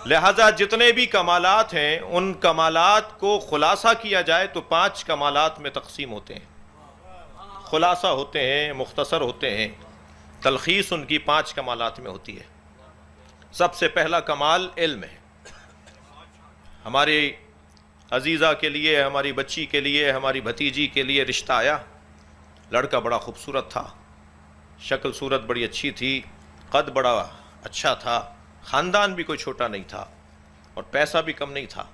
لہذا جتنے بھی کمالات ہیں ان کمالات کو خلاصہ کیا جائے تو 5 کمالات میں تقسیم ہوتے ہیں، خلاصہ ہوتے ہیں، مختصر ہوتے ہیں، تلخیص ان کی 5 کمالات میں ہوتی ہے۔ سب سے پہلا کمال علم ہے۔ ہماری عزیزہ کے لیے، ہماری بچی کے لیے، ہماری بھتیجی کے لیے رشتہ آیا، لڑکا بڑا خوبصورت تھا، شکل صورت بڑی اچھی تھی، قد بڑا اچھا تھا، خاندان بھی کوئی چھوٹا نہیں تھا اور پیسہ بھی کم نہیں تھا،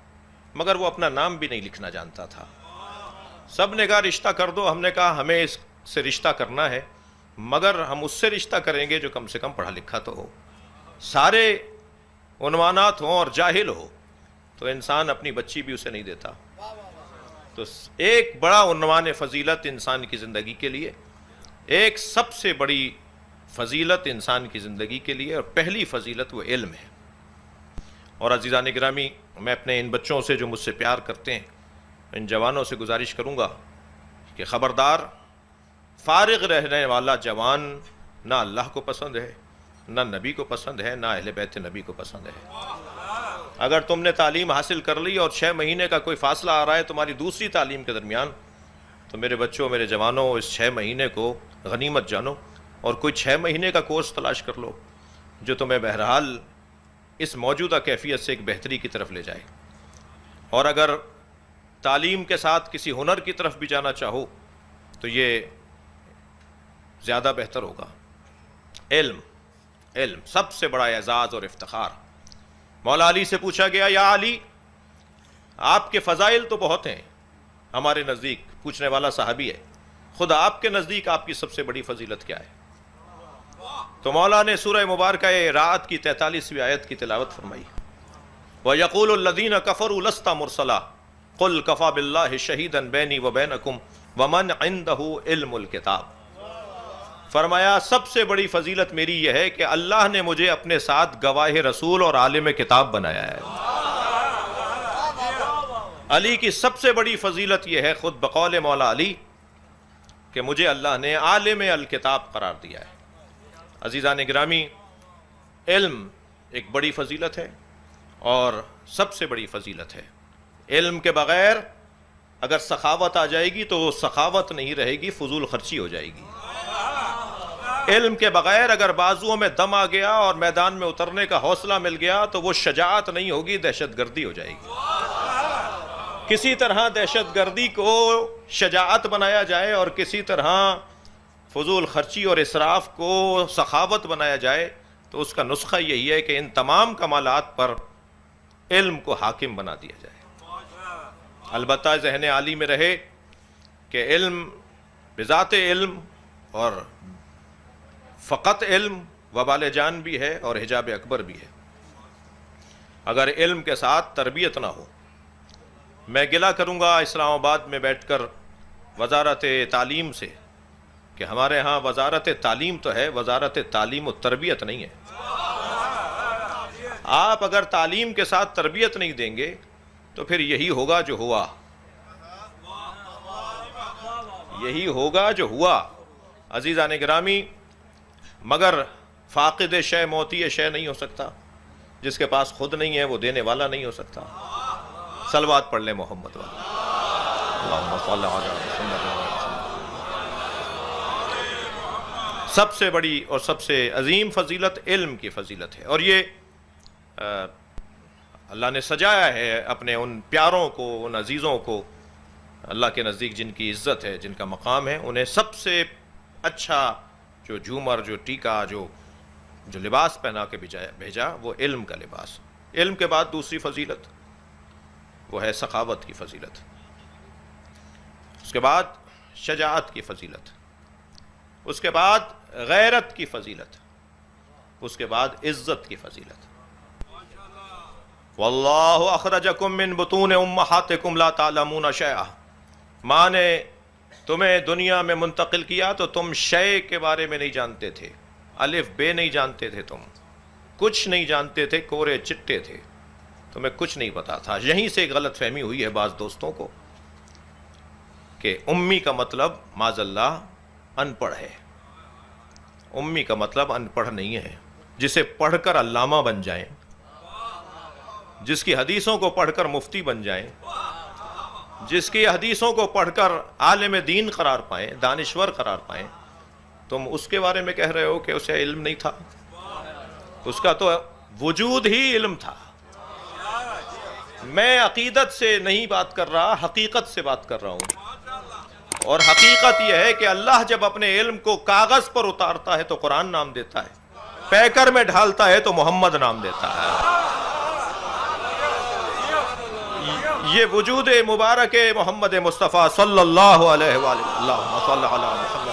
مگر وہ اپنا نام بھی نہیں لکھنا جانتا تھا۔ سب نے کہا رشتہ کر دو، ہم نے کہا ہمیں اس سے رشتہ کرنا ہے مگر ہم اس سے رشتہ کریں گے جو کم سے کم پڑھا لکھا تو ہو۔ سارے عنوانات ہوں اور جاہل ہو تو انسان اپنی بچی بھی اسے نہیں دیتا۔ تو ایک بڑا عنوان فضیلت انسان کی زندگی کے لیے، ایک سب سے بڑی فضیلت انسان کی زندگی کے لیے، اور پہلی فضیلت وہ علم ہے۔ اور عزیزان گرامی، میں اپنے ان بچوں سے جو مجھ سے پیار کرتے ہیں، ان جوانوں سے گزارش کروں گا کہ خبردار، فارغ رہنے والا جوان نہ اللہ کو پسند ہے، نہ نبی کو پسند ہے، نہ اہل بیت نبی کو پسند ہے۔ اگر تم نے تعلیم حاصل کر لی اور 6 مہینے کا کوئی فاصلہ آ رہا ہے تمہاری دوسری تعلیم کے درمیان، تو میرے بچوں، میرے جوانوں، اس 6 مہینے کو غنیمت جانو اور کوئی 6 مہینے کا کورس تلاش کر لو جو تمہیں بہرحال اس موجودہ کیفیت سے ایک بہتری کی طرف لے جائے۔ اور اگر تعلیم کے ساتھ کسی ہنر کی طرف بھی جانا چاہو تو یہ زیادہ بہتر ہوگا۔ علم سب سے بڑا اعزاز اور افتخار۔ مولا علی سے پوچھا گیا، یا علی، آپ کے فضائل تو بہت ہیں ہمارے نزدیک، پوچھنے والا صحابی ہے، خود آپ کے نزدیک آپ کی سب سے بڑی فضیلت کیا ہے؟ تو مولا نے سورہ مبارکہ رعد کی 43ویں آیت کی تلاوت فرمائی، وَيَقُولُ الَّذِينَ كَفَرُوا لَسْتَ مُرْسَلًا قُلْ كَفَى بِاللَّهِ شَهِيدًا بَيْنِي وَبَيْنَكُمْ وَمَنْ عِنْدَهُ عِلْمُ الْكِتَابِ۔ فرمایا سب سے بڑی فضیلت میری یہ ہے کہ اللہ نے مجھے اپنے ساتھ گواہ رسول اور عالم کتاب بنایا ہے۔ علی کی سب سے بڑی فضیلت یہ ہے، خود بقول مولا علی، کہ مجھے اللہ نے عالم الکتاب قرار دیا ہے۔ عزیزان گرامی، علم ایک بڑی فضیلت ہے اور سب سے بڑی فضیلت ہے۔ علم کے بغیر اگر سخاوت آ جائے گی تو وہ سخاوت نہیں رہے گی، فضول خرچی ہو جائے گی۔ علم کے بغیر اگر بازوؤں میں دم آ گیا اور میدان میں اترنے کا حوصلہ مل گیا تو وہ شجاعت نہیں ہوگی، دہشت گردی ہو جائے گی۔ کسی طرح دہشت گردی کو شجاعت بنایا جائے اور کسی طرح فضول خرچی اور اسراف کو سخاوت بنایا جائے تو اس کا نسخہ یہی ہے کہ ان تمام کمالات پر علم کو حاکم بنا دیا جائے۔ البتہ ذہن عالی میں رہے کہ علم بذات علم اور فقط علم وبال جان بھی ہے اور حجاب اکبر بھی ہے۔ اگر علم کے ساتھ تربیت نہ ہو، میں گلہ کروں گا اسلام آباد میں بیٹھ کر وزارت تعلیم سے کہ ہمارے ہاں وزارت تعلیم تو ہے، وزارت تعلیم و تربیت نہیں ہے۔ آپ اگر تعلیم کے ساتھ تربیت نہیں دیں گے تو پھر یہی ہوگا جو ہوا، یہی ہوگا جو ہوا۔ عزیزان گرامی، مگر فاقد شے موتی شے نہیں ہو سکتا، جس کے پاس خود نہیں ہے وہ دینے والا نہیں ہو سکتا۔ صلوات پڑھ لیں محمد والا، اللہم صل علی محمد۔ سب سے بڑی اور سب سے عظیم فضیلت علم کی فضیلت ہے، اور یہ اللہ نے سجایا ہے اپنے ان پیاروں کو، ان عزیزوں کو، اللہ کے نزدیک جن کی عزت ہے، جن کا مقام ہے، انہیں سب سے اچھا جو جھومر، جو ٹیکا، جو لباس پہنا کے بھیجا وہ علم کا لباس۔ علم کے بعد دوسری فضیلت وہ ہے سخاوت کی فضیلت، اس کے بعد شجاعت کی فضیلت، اس کے بعد غیرت کی فضیلت، اس کے بعد عزت کی فضیلت۔ واللہ اخرجکم من بطون امہاتکم لا تعلمون شیئا، ماں نے تمہیں دنیا میں منتقل کیا تو تم شے کے بارے میں نہیں جانتے تھے، الف بے نہیں جانتے تھے، تم کچھ نہیں جانتے تھے، کورے چٹے تھے، تمہیں کچھ نہیں پتا تھا۔ یہیں سے غلط فہمی ہوئی ہے بعض دوستوں کو کہ امی کا مطلب معاذ اللہ ان پڑھ ہے۔ امی کا مطلب ان پڑھ نہیں ہے، جسے پڑھ کر علامہ بن جائیں، جس کی حدیثوں کو پڑھ کر مفتی بن جائیں، جس کی حدیثوں کو پڑھ کر عالم دین قرار پائیں، دانشور قرار پائیں، تم اس کے بارے میں کہہ رہے ہو کہ اسے علم نہیں تھا؟ اس کا تو وجود ہی علم تھا۔ میں عقیدت سے نہیں بات کر رہا، حقیقت سے بات کر رہا ہوں، اور حقیقت یہ ہے کہ اللہ جب اپنے علم کو کاغذ پر اتارتا ہے تو قرآن نام دیتا ہے، پیکر میں ڈھالتا ہے تو محمد نام دیتا ہے۔ یہ وجود مبارک محمد مصطفیٰ صلی اللہ علیہ وآلہ، اللہم صلی علی محمد